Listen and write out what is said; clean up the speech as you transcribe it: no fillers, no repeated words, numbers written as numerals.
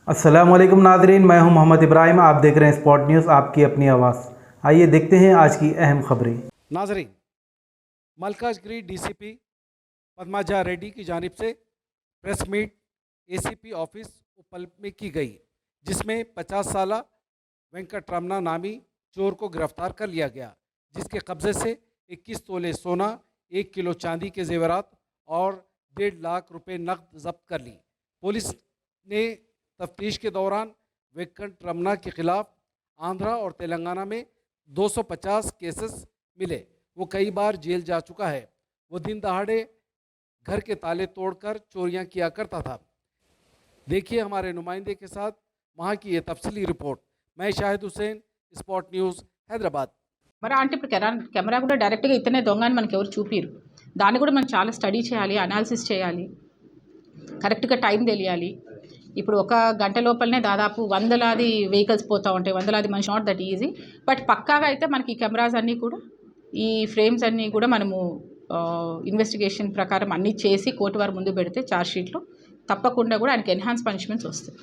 अस्सलाम वालेकुम नाज़रीन, मैं हूं मोहम्मद इब्राहिम। आप देख रहे हैं स्पॉट न्यूज़, आपकी अपनी आवाज़। आइए देखते हैं आज की अहम खबरें। नाजरीन, मलकाजगिरी डीसीपी पद्माजा रेड्डी की जानिब से प्रेस मीट एसीपी ऑफिस उपल में की गई, जिसमें 50 साला वेंकटरमना नामी चोर को गिरफ्तार कर लिया गया, जिसके कब्जे से 21 तोले सोना, 1 किलो चांदी के जेवरात और 1.5 लाख रुपए नकद जब्त कर ली। पुलिस ने तफ्तीश के दौरान वेंकटरमना के खिलाफ आंध्रा और तेलंगाना में 250 केसेस मिले। वो कई बार जेल जा चुका है। वो दिन दहाड़े घर के ताले तोड़कर चोरियां किया करता था। देखिए हमारे नुमाइंदे के साथ वहाँ की ये तफसीली रिपोर्ट। मैं शाहिद हुसैन, स्पॉट न्यूज़, हैदराबाद। మరి అంటే ఇప్పుడు కెమెరా కూడా డైరెక్ట్గా ఇతనే దొంగ అని మనకి ఎవరు చూపిరు. దాన్ని కూడా మనం చాలా స్టడీ చేయాలి, అనాలిసిస్ చేయాలి, కరెక్ట్గా టైం తెలియాలి. ఇప్పుడు ఒక గంట లోపలనే దాదాపు వందలాది వెహికల్స్ పోతూ ఉంటాయి, వందలాది మనిషి. నాట్ దట్ ఈజీ, బట్ పక్కాగా అయితే మనకి ఈ కెమెరాస్ అన్నీ కూడా, ఈ ఫ్రేమ్స్ అన్నీ కూడా మనము ఇన్వెస్టిగేషన్ ప్రకారం అన్నీ చేసి కోర్టు వారి ముందు పెడితే ఛార్జ్ షీట్లో తప్పకుండా కూడా ఆయనకి ఎన్హాన్స్ పనిష్మెంట్స్ వస్తాయి.